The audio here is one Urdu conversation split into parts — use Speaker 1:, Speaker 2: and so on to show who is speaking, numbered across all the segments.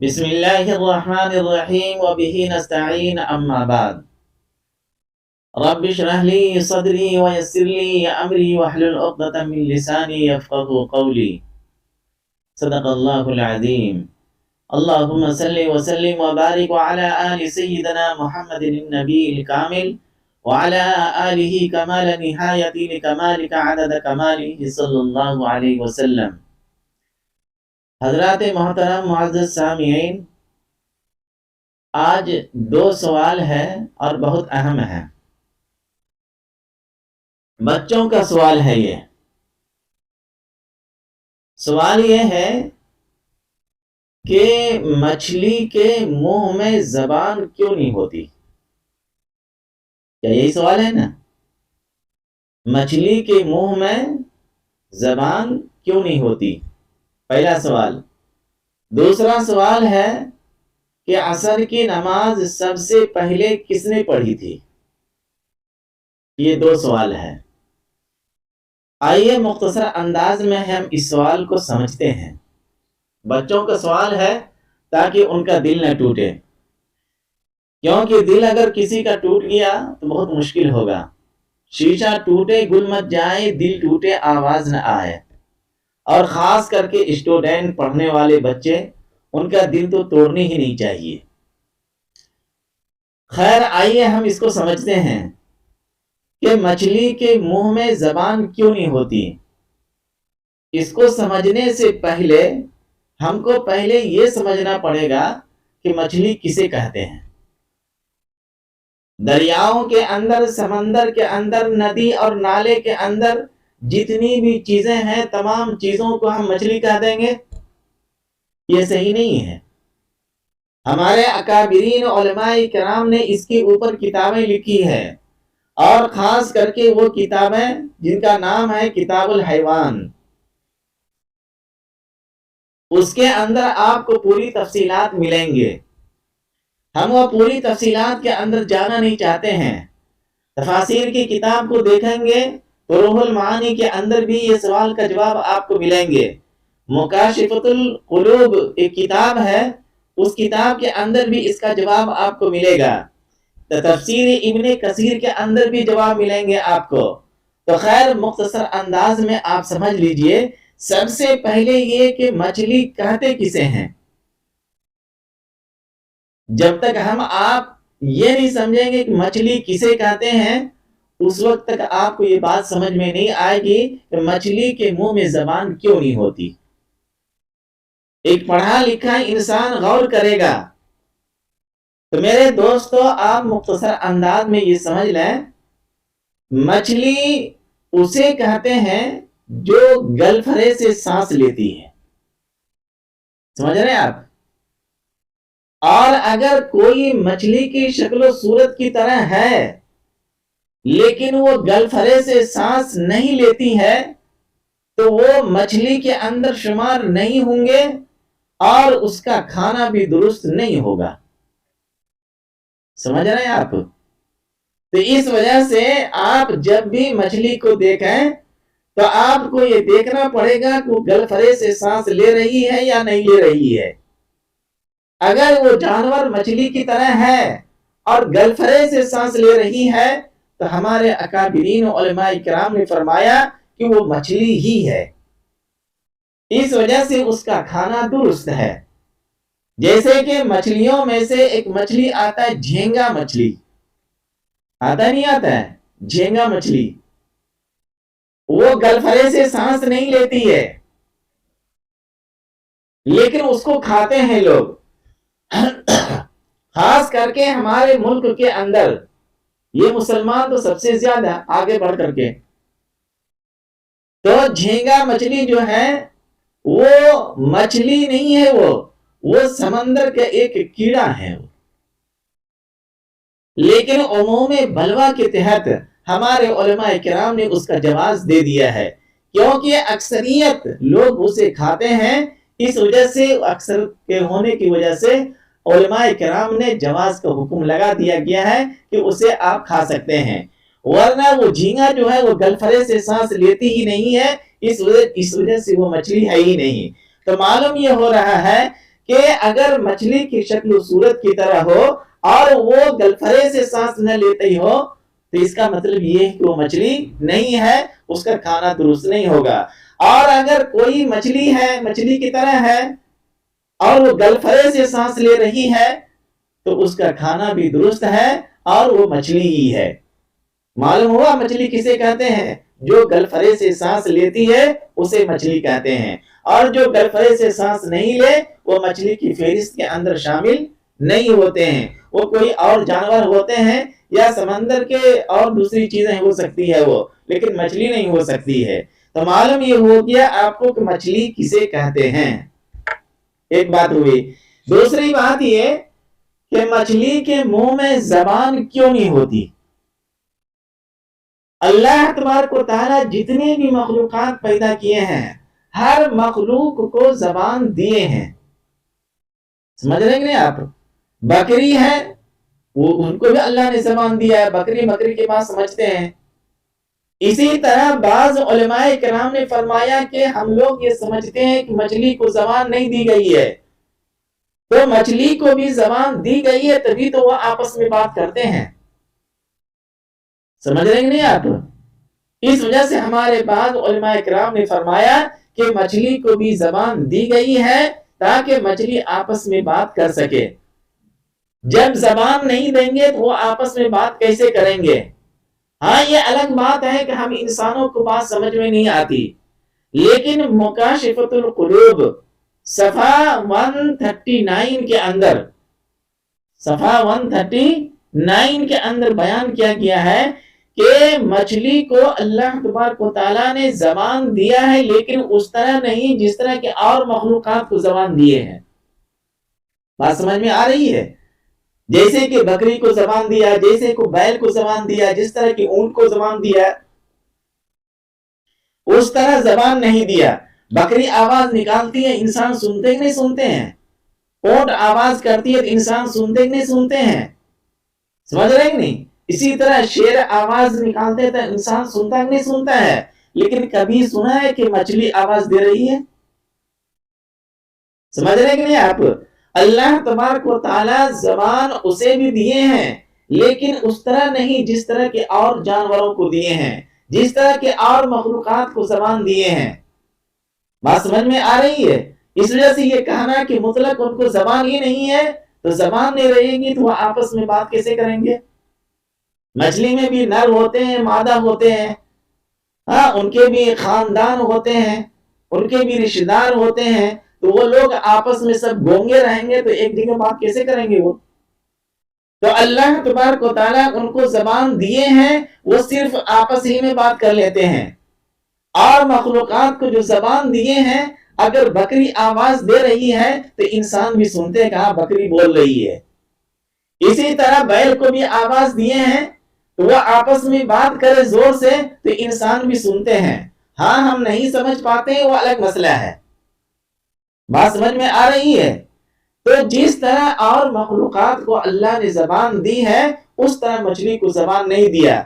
Speaker 1: بسم الله الرحمن الرحيم وبه نستعين أما بعد رب اشرح لي صدري ويسر لي أمري واحلل عقدة من لساني يفقهوا قولي صدق الله العظيم اللهم صل وسلم وبارك على آل سيدنا محمد النبي الكامل وعلى آله كمال نهاية لكمالك عدد كماله صلى الله عليه وسلم. حضرات محترم معزز سامعین، آج دو سوال ہے اور بہت اہم ہے. بچوں کا سوال ہے. یہ سوال یہ ہے کہ مچھلی کے منہ میں زبان کیوں نہیں ہوتی؟ کیا یہی سوال ہے نا؟ مچھلی کے منہ میں زبان کیوں نہیں ہوتی؟ پہلا سوال. دوسرا سوال ہے کہ عصر کی نماز سب سے پہلے کس نے پڑھی تھی؟ یہ دو سوال ہیں. آئیے مختصر انداز میں ہم اس سوال کو سمجھتے ہیں. بچوں کا سوال ہے تاکہ ان کا دل نہ ٹوٹے، کیونکہ دل اگر کسی کا ٹوٹ گیا تو بہت مشکل ہوگا. شیشہ ٹوٹے گل مت جائے، دل ٹوٹے آواز نہ آئے. اور خاص کر کے اسٹوڈنٹ پڑھنے والے بچے، ان کا دل تو توڑنے ہی نہیں چاہیے. خیر، آئیے ہم اس کو سمجھتے ہیں کہ مچھلی کے منہ میں زبان کیوں نہیں ہوتی. اس کو سمجھنے سے پہلے ہم کو پہلے یہ سمجھنا پڑے گا کہ مچھلی کسے کہتے ہیں. دریاؤں کے اندر، سمندر کے اندر، ندی اور نالے کے اندر جتنی بھی چیزیں ہیں، تمام چیزوں کو ہم مچھلی کہہ دیں گے؟ یہ صحیح نہیں ہے. ہمارے اکابرین علماء کرام نے اس کے اوپر کتابیں لکھی ہے، اور خاص کر کے وہ کتابیں جن کا نام ہے کتاب الحیوان. اس کے اندر آپ کو پوری تفصیلات ملیں گے. ہم وہ پوری تفصیلات کے اندر جانا نہیں چاہتے ہیں. تفاسیر کی کتاب کو دیکھیں گے تو روح المعانی کے اندر بھی یہ سوال کا جواب آپ کو ملیں گے. مکاشفۃ القلوب ایک کتاب ہے، اس کتاب کے اندر بھی اس کا جواب آپ کو ملے گا. تفسیر ابن کثیر کے اندر بھی جواب ملیں گے آپ کو. تو خیر، مختصر انداز میں آپ سمجھ لیجئے. سب سے پہلے یہ کہ مچھلی کہتے کسے ہیں. جب تک آپ یہ نہیں سمجھیں گے کہ مچھلی کسے کہتے ہیں، اس وقت تک آپ کو یہ بات سمجھ میں نہیں آئے گی کہ مچھلی کے منہ میں زبان کیوں نہیں ہوتی. ایک پڑھا لکھا انسان غور کرے گا. تو میرے دوستو، آپ مختصر انداز میں یہ سمجھ لیں، مچھلی اسے کہتے ہیں جو گلفرے سے سانس لیتی ہے. سمجھ رہے ہیں آپ؟ اور اگر کوئی مچھلی کی شکل و صورت کی طرح ہے لیکن وہ گلفرے سے سانس نہیں لیتی ہے تو وہ مچھلی کے اندر شمار نہیں ہوں گے اور اس کا کھانا بھی درست نہیں ہوگا. سمجھ رہے ہیں آپ؟ تو اس وجہ سے آپ جب بھی مچھلی کو دیکھیں تو آپ کو یہ دیکھنا پڑے گا کہ وہ گلفرے سے سانس لے رہی ہے یا نہیں لے رہی ہے. اگر وہ جانور مچھلی کی طرح ہے اور گلفرے سے سانس لے رہی ہے تو ہمارے اکابرین علماء کرام نے فرمایا کہ وہ مچھلی ہی ہے. اس وجہ سے اس کا کھانا درست ہے. جیسے کہ مچھلیوں میں سے ایک مچھلی آتا ہے جھینگا مچھلی. آتا نہیں آتا ہے جھینگا مچھلی. وہ گلفرے سے سانس نہیں لیتی ہے لیکن اس کو کھاتے ہیں لوگ. خاص کر کے ہمارے ملک کے اندر یہ مسلمان تو سب سے زیادہ آگے بڑھ کر کے. تو جھینگا مچھلی جو ہے وہ مچھلی نہیں ہے، وہ سمندر کا ایک کیڑا ہے. لیکن عموم بلوا کے تحت ہمارے علماء کرام نے اس کا جواز دے دیا ہے، کیونکہ اکثریت لوگ اسے کھاتے ہیں. اس وجہ سے اکثر کے ہونے کی وجہ سے علماء کرام نے جواز کا حکم لگا دیا گیا ہے کہ اسے آپ کھا سکتے ہیں. ورنہ وہ جھینگا جو ہے وہ گلفرے سے سانس لیتی ہی نہیں ہے، اس وجہ سے وہ مچھلی ہے ہی نہیں. تو معلوم یہ ہو رہا ہے کہ اگر مچھلی کی شکل و صورت کی طرح ہو اور وہ گلفرے سے سانس نہ لیتے ہی ہو تو اس کا مطلب یہ ہے کہ وہ مچھلی نہیں ہے، اس کا کھانا درست نہیں ہوگا۔ اور اگر کوئی مچھلی ہے، مچھلی کی طرح ہے اور وہ گلفرے سے سانس لے رہی ہے تو اس کا کھانا بھی درست ہے اور وہ مچھلی ہی ہے۔ معلوم ہوا مچھلی کسے کہتے ہیں؟ جو گلفرے سے سانس لیتی ہے اسے مچھلی کہتے ہیں، اور جو گلفرے سے سانس نہیں لے وہ مچھلی کی فہرست کے اندر شامل نہیں ہوتے ہیں۔ وہ کوئی اور جانور ہوتے ہیں یا سمندر کے اور دوسری چیزیں ہو سکتی ہے وہ، لیکن مچھلی نہیں ہو سکتی ہے۔ تو معلوم یہ ہو گیا آپ کو کہ مچھلی کسے کہتے ہیں، ایک بات ہوئی۔ دوسری بات یہ کہ مچھلی کے منہ میں زبان کیوں نہیں ہوتی؟ اللہ تبارک و تعالیٰ جتنے بھی مخلوقات پیدا کیے ہیں ہر مخلوق کو زبان دیے ہیں، سمجھ رہے ہیں کہ نہیں آپ؟ بکری ہے وہ ان کو بھی اللہ نے زبان دیا ہے، بکری کے پاس سمجھتے ہیں۔ اسی طرح بعض علماء کرام نے فرمایا کہ ہم لوگ یہ سمجھتے ہیں کہ مچھلی کو زبان نہیں دی گئی ہے، تو مچھلی کو بھی زبان دی گئی ہے تبھی تو وہ آپس میں بات کرتے ہیں، سمجھ رہے ہیں نہیں آپ؟ اس وجہ سے ہمارے بعض علماء کرام نے فرمایا کہ مچھلی کو بھی زبان دی گئی ہے تاکہ مچھلی آپس میں بات کر سکے۔ جب زبان نہیں دیں گے تو وہ آپس میں بات کیسے کریں گے؟ ہاں یہ الگ بات ہے کہ ہم انسانوں کو بات سمجھ میں نہیں آتی، لیکن مکاشفۃ القلوب صفحہ 139 کے اندر صفحہ 139 کے اندر بیان کیا گیا ہے کہ مچھلی کو اللہ تبارک و تعالیٰ نے زبان دیا ہے، لیکن اس طرح نہیں جس طرح کے اور مخلوقات کو زبان دیے ہیں۔ بات سمجھ میں آ رہی ہے؟ جیسے کہ بکری کو زبان دیا، جیسے کہ بیل کو زبان دیا، جس طرح کی اونٹ کو زبان دیا، اس طرح زبان نہیں دیا۔ بکری آواز نکالتی ہے، انسان سنتے کہ نہیں سنتے ہیں؟ اونٹ آواز کرتی ہے، انسان سنتے کہ نہیں سنتے ہیں؟ سمجھ رہے ہیں نہیں؟ اسی طرح شیر آواز نکالتے تو انسان سنتا کہ نہیں سنتا ہے؟ لیکن کبھی سنا ہے کہ مچھلی آواز دے رہی ہے؟ سمجھ رہے کہ نہیں آپ؟ اللہ تبارک و تعالیٰ زبان اسے بھی دیے ہیں، لیکن اس طرح نہیں جس طرح کے اور جانوروں کو دیے ہیں، جس طرح کے اور مخلوقات کو زبان دیے ہیں۔ بات سمجھ میں آ رہی ہے؟ اس وجہ سے یہ کہنا کہ مطلق ان کو زبان ہی نہیں ہے تو زبان نہیں رہے گی تو وہ آپس میں بات کیسے کریں گے؟ مچھلی میں بھی نر ہوتے ہیں، مادہ ہوتے ہیں، ہاں ان کے بھی خاندان ہوتے ہیں، ان کے بھی رشتہ دار ہوتے ہیں، تو وہ لوگ آپس میں سب گونگے رہیں گے تو ایک جگہ بات کیسے کریں گے وہ؟ تو اللہ تبارک و تعالیٰ ان کو زبان دیے ہیں، وہ صرف آپس ہی میں بات کر لیتے ہیں۔ اور مخلوقات کو جو زبان دیے ہیں، اگر بکری آواز دے رہی ہے تو انسان بھی سنتے ہیں کہ ہاں بکری بول رہی ہے۔ اسی طرح بیل کو بھی آواز دیے ہیں تو وہ آپس میں بات کرے زور سے تو انسان بھی سنتے ہیں۔ ہاں ہم نہیں سمجھ پاتے ہیں وہ الگ مسئلہ ہے۔ بات سمجھ میں آ رہی ہے؟ تو جس طرح اور مخلوقات کو اللہ نے زبان دی ہے اس طرح مچھلی کو زبان نہیں دیا۔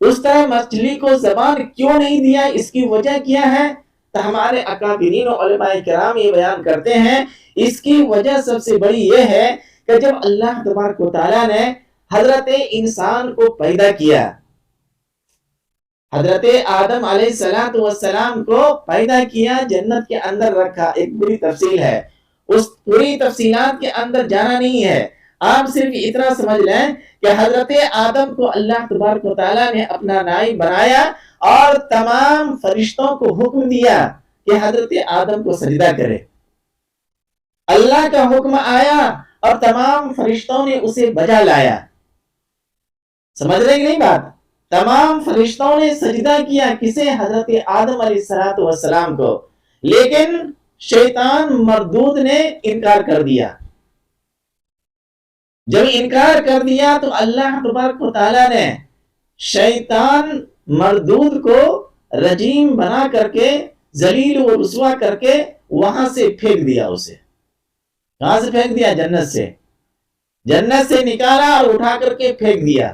Speaker 1: اس طرح مچھلی کو زبان کیوں نہیں دیا، اس کی وجہ کیا ہے؟ تو ہمارے اکابرین و علماء کرام یہ بیان کرتے ہیں اس کی وجہ سب سے بڑی یہ ہے کہ جب اللہ تبارک و تعالیٰ نے حضرت انسان کو پیدا کیا، حضرت آدم علیہ السلام کو پیدا کیا، جنت کے اندر رکھا، ایک بڑی تفصیل ہے، اس پوری تفصیلات کے اندر جانا نہیں ہے۔ آپ صرف اتنا سمجھ لیں کہ حضرت آدم کو اللہ تبارک و تعالیٰ نے اپنا نائب بنایا اور تمام فرشتوں کو حکم دیا کہ حضرت آدم کو سجدہ کرے۔ اللہ کا حکم آیا اور تمام فرشتوں نے اسے بجا لایا۔ سمجھ رہے کہ نہیں بات؟ تمام فرشتوں نے سجدہ کیا، کسے؟ حضرت آدم علیہ السلام کو، لیکن شیطان مردود نے انکار کر دیا۔ جب انکار کر دیا تو اللہ تبارک و تعالیٰ نے شیطان مردود کو رجیم بنا کر کے، ذلیل و رسوا کر کے وہاں سے پھینک دیا اسے۔ کہاں سے پھینک دیا؟ جنت سے نکالا اور اٹھا کر کے پھینک دیا،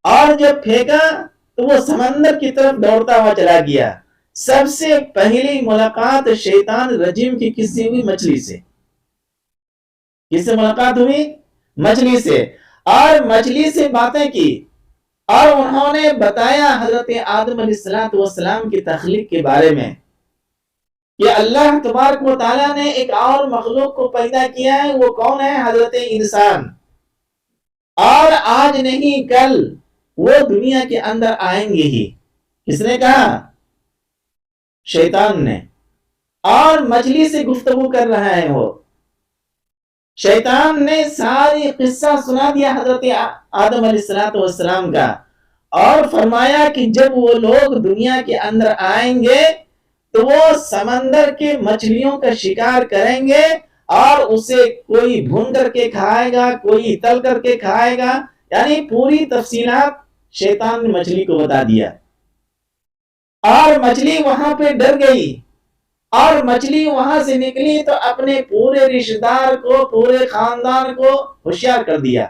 Speaker 1: اور جب پھینکا تو وہ سمندر کی طرف دوڑتا ہوا چلا گیا۔ سب سے پہلی ملاقات شیطان رجیم کی کسی ہوئی؟ مچھلی سے۔ کس سے ملاقات ہوئی؟ مچھلی سے، اور مچھلی سے باتیں کی، اور انہوں نے بتایا حضرت آدم علیہ السلام کی تخلیق کے بارے میں کہ اللہ تبارک و تعالیٰ نے ایک اور مخلوق کو پیدا کیا ہے، وہ کون ہے؟ حضرت انسان، اور آج نہیں کل وہ دنیا کے اندر آئیں گے ہی۔ کس نے کہا؟ شیطان نے۔ اور مچھلی سے گفتگو کر رہا ہے وہ، شیطان نے ساری قصہ سنا دیا حضرت آدم علیہ السلام کا، اور فرمایا کہ جب وہ لوگ دنیا کے اندر آئیں گے تو وہ سمندر کے مچھلیوں کا شکار کریں گے، اور اسے کوئی بھون کر کے کھائے گا، کوئی تل کر کے کھائے گا، یعنی پوری تفصیلات شیطان نے مچھلی کو بتا دیا۔ اور مچھلی وہاں پہ ڈر گئی، اور مچھلی وہاں سے نکلی تو اپنے پورے رشتہ دار کو، پورے خاندان کو ہوشیار کر دیا۔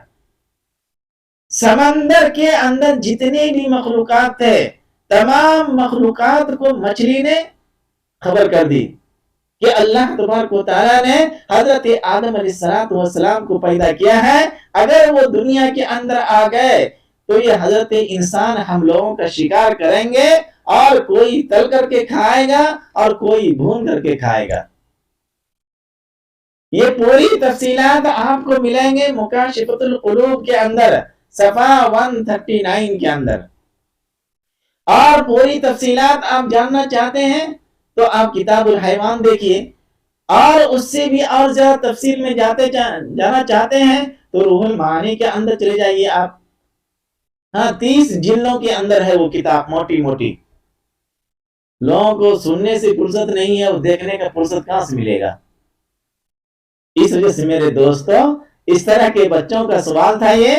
Speaker 1: سمندر کے اندر جتنے بھی مخلوقات تھے، تمام مخلوقات کو مچھلی نے خبر کر دی کہ اللہ تبارک و تعالیٰ نے حضرت آدم علیہ السلام کو پیدا کیا ہے، اگر وہ دنیا کے اندر آ گئے تو یہ حضرت انسان ہم لوگوں کا شکار کریں گے، اور کوئی تل کر کے کھائے گا اور کوئی بھون کر کے کھائے گا۔ یہ پوری تفصیلات آپ کو ملیں گے مکاشفۃ القلوب کے اندر، صفحہ 139 کے اندر۔ اور پوری تفصیلات آپ جاننا چاہتے ہیں تو آپ کتاب الحیوان دیکھیے، اور اس سے بھی اور زیادہ تفصیل میں جانا چاہتے ہیں تو روح المعانی کے اندر چلے جائیے آپ۔ ہاں، 30 جلدوں کے اندر ہے وہ کتاب، موٹی موٹی۔ لوگوں کو سننے سے فرصت نہیں ہے، وہ دیکھنے کا فرصت کہاں سے ملے گا؟ اس وجہ سے میرے دوستوں، اس طرح کے بچوں کا سوال تھا یہ،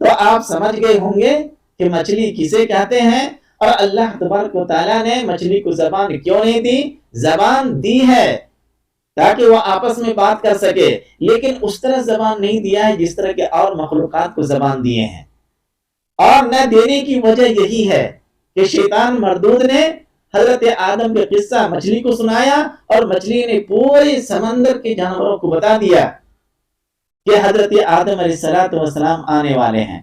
Speaker 1: تو آپ سمجھ گئے ہوں گے کہ مچھلی کسے کہتے ہیں، اور اللہ تبارک و تعالیٰ نے مچھلی کو زبان کیوں نہیں دی؟ زبان دی ہے تاکہ وہ آپس میں بات کر سکے، لیکن اس طرح زبان نہیں دیا ہے جس طرح کے اور مخلوقات کو زبان دیے ہیں۔ اور نہ دینے کی وجہ یہی ہے کہ شیطان مردود نے حضرت آدم کے قصہ مچھلی کو سنایا، اور مچھلی نے پورے سمندر کے جانوروں کو بتا دیا کہ حضرت آدم علیہ السلام آنے والے ہیں،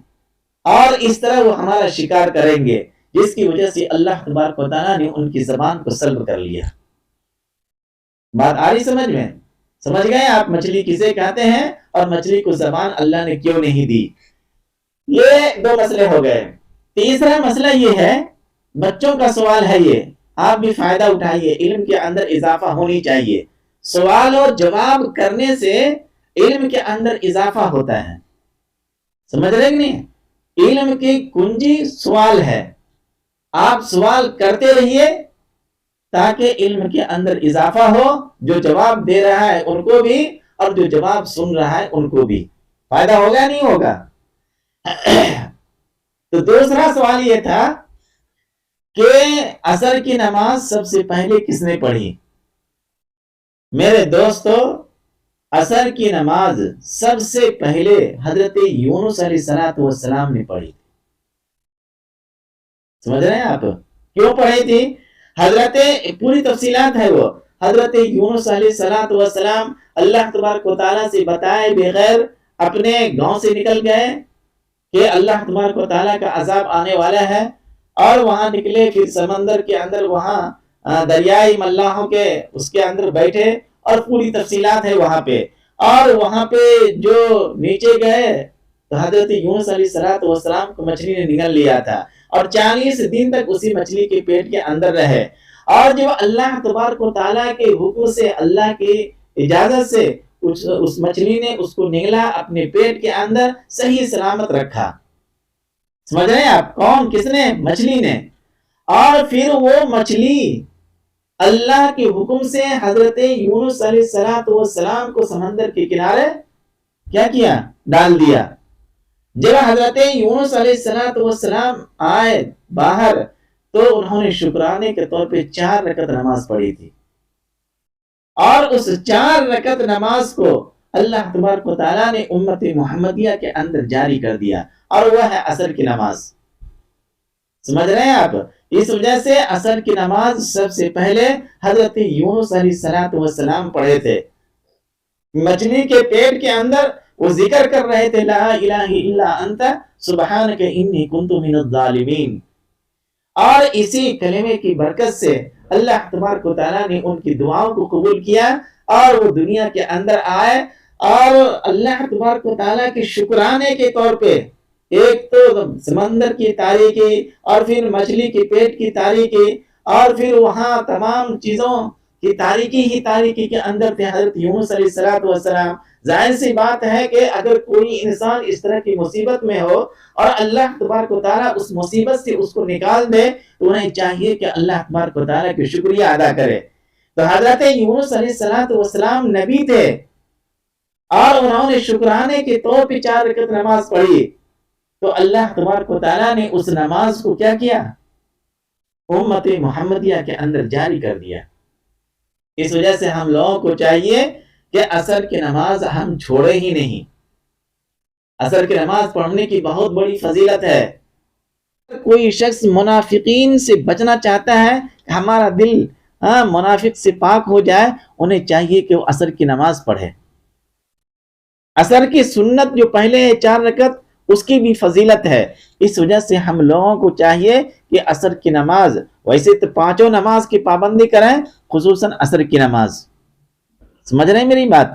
Speaker 1: اور اس طرح وہ ہمارا شکار کریں گے، جس کی وجہ سے اللہ تبارک و تعالیٰ نے ان کی زبان کو سلب کر لیا۔ بات آ رہی سمجھ میں؟ سمجھ گئے آپ مچھلی کسے کہتے ہیں اور مچھلی کو زبان اللہ نے کیوں نہیں دی؟ یہ 2 مسئلے ہو گئے۔ تیسرا مسئلہ یہ ہے، بچوں کا سوال ہے یہ، آپ بھی فائدہ اٹھائیے، علم کے اندر اضافہ ہونی چاہیے۔ سوال اور جواب کرنے سے علم کے اندر اضافہ ہوتا ہے، سمجھ رہے کہ نہیں؟ علم کی کنجی سوال ہے، آپ سوال کرتے رہیے تاکہ علم کے اندر اضافہ ہو، جو جواب دے رہا ہے ان کو بھی اور جو جواب سن رہا ہے ان کو بھی فائدہ ہوگا نہیں ہوگا؟ تو دوسرا سوال یہ تھا کہ عصر کی نماز سب سے پہلے کس نے پڑھی؟ میرے دوستو، عصر کی نماز سب سے پہلے حضرت یونس علیہ السلام نے پڑھی۔ سمجھ رہے ہیں آپ کیوں پڑھی تھی؟ حضرت پوری تفصیلات ہے وہ، حضرت یونس علیہ السلام اللہ تبارک و تعالیٰ سے بتائے بغیر اپنے گاؤں سے نکل گئے کہ اللہ تبارک و تعالیٰ کا عذاب آنے والا ہے، اور وہاں نکلے، پھر سمندر کے اندر وہاں دریائے ملاحوں کے اس کے اندر بیٹھے، اور پوری تفصیلات ہے وہاں پہ۔ اور وہاں پہ جو نیچے گئے تو حضرت یونس علیہ السلام کو مچھلی نے نگل لیا تھا، اور 40 دن تک اسی مچھلی کے پیٹ کے اندر رہے، اور جو اللہ تبارک و تعالیٰ کے حکم سے، اللہ کی اجازت سے اس مچھلی نے اس کو نگلا، اپنے پیٹ کے اندر صحیح سلامت رکھا۔ سمجھ رہے ہیں آپ؟ کون؟ کس نے؟ مچھلی نے۔ اور پھر وہ مچھلی اللہ کے حکم سے حضرت یونس علیہ السلام کو سمندر کے کنارے کیا کیا؟ ڈال دیا۔ جب حضرت یونس علیہ السلام آئے باہر تو انہوں نے شکرانے کے طور پہ 4 رکعت نماز پڑھی تھی، اور اس 4 رکعت نماز کو اللہ تبارک و تعالیٰ نے امت محمدیہ کے اندر جاری کر دیا، اور وہ ہے عصر کی نماز۔ سمجھ رہے ہیں آپ؟ اس وجہ سے عصر کی نماز سب سے پہلے حضرت یونس علیہ السلام پڑھے تھے۔ مچھلی کے پیٹ کے اندر وہ ذکر کر رہے تھے لا الہ الا انت سبحانک انی کنت من الظالمین، اور اسی کلمے کی برکت سے اللہ تبارک و تعالیٰ نے ان کی دعاؤں کو قبول کیا اور وہ دنیا کے اندر آئے، اور اللہ تبارک و تعالیٰ کے شکرانے کے طور پہ ایک تو سمندر کی تاریکی، اور پھر مچھلی کے پیٹ کی تاریکی، اور پھر وہاں تمام چیزوں کی تاریکی ہی تاریکی کے اندر تھے حضرت یونس علیہ السلام۔ ظاہر سی بات ہے کہ اگر کوئی انسان اس طرح کی مصیبت میں ہو اور اللہ تبارک و تعالیٰ اس مصیبت سے اس کو نکال دے تو انہیں چاہیے کہ اللہ تبارک و تعالیٰ کی شکریہ ادا کرے۔ تو حضرت یونس علیہ السلام نبی تھے، اور انہوں نے شکرانے کے طور پہ 4 رکعت نماز پڑھی، تو اللہ تبارک و تعالیٰ نے اس نماز کو کیا کیا؟ امت محمدیہ کے اندر جاری کر دیا۔ اس وجہ سے ہم لوگوں کو چاہیے کہ عصر کی نماز ہم چھوڑے ہی نہیں۔ عصر کی نماز پڑھنے کی بہت بڑی فضیلت ہے۔ کوئی شخص منافقین سے بچنا چاہتا ہے کہ ہمارا دل منافق سے پاک ہو جائے، انہیں چاہیے کہ وہ عصر کی نماز پڑھے۔ عصر کی سنت جو پہلے ہے 4 رکعت، اس کی بھی فضیلت ہے۔ اس وجہ سے ہم لوگوں کو چاہیے کہ عصر کی نماز، ویسے تو 5 نماز کی پابندی کریں، خصوصاً عصر کی نماز۔ سمجھ رہے ہیں میری بات؟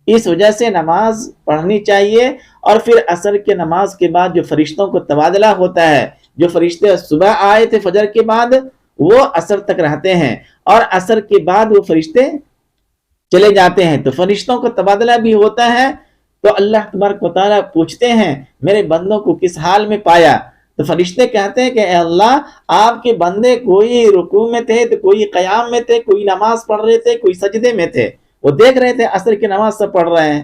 Speaker 1: اس وجہ سے نماز پڑھنی چاہیے، اور پھر عصر کی نماز کے بعد جو فرشتوں کو تبادلہ ہوتا ہے، جو فرشتے صبح آئے تھے فجر کے بعد وہ عصر تک رہتے ہیں، اور عصر کے بعد وہ فرشتے چلے جاتے ہیں، تو فرشتوں کو تبادلہ بھی ہوتا ہے۔ تو اللہ تبارک و تعالیٰ پوچھتے ہیں میرے بندوں کو کس حال میں پایا؟ تو فرشتے کہتے ہیں کہ اے اللہ، آپ کے بندے کوئی رکوع میں تھے، تو کوئی قیام میں تھے، کوئی نماز پڑھ رہے تھے، کوئی سجدے میں تھے، وہ دیکھ رہے تھے عصر کی نماز سب پڑھ رہے ہیں۔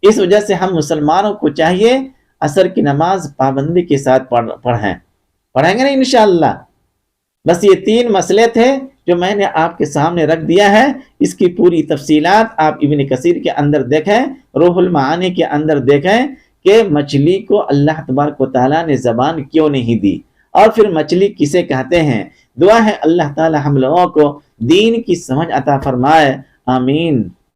Speaker 1: اس وجہ سے ہم مسلمانوں کو چاہیے عصر کی نماز پابندی کے ساتھ پڑھیں گے نا انشاءاللہ۔ بس یہ 3 مسئلے تھے جو میں نے آپ کے سامنے رکھ دیا ہے۔ اس کی پوری تفصیلات آپ ابن کثیر کے اندر دیکھیں، روح المعانی کے اندر دیکھیں کہ مچھلی کو اللہ تبارک و تعالیٰ نے زبان کیوں نہیں دی، اور پھر مچھلی کسے کہتے ہیں۔ دعا ہے اللہ تعالیٰ ہم لوگوں کو دین کی سمجھ عطا فرمائے، آمین۔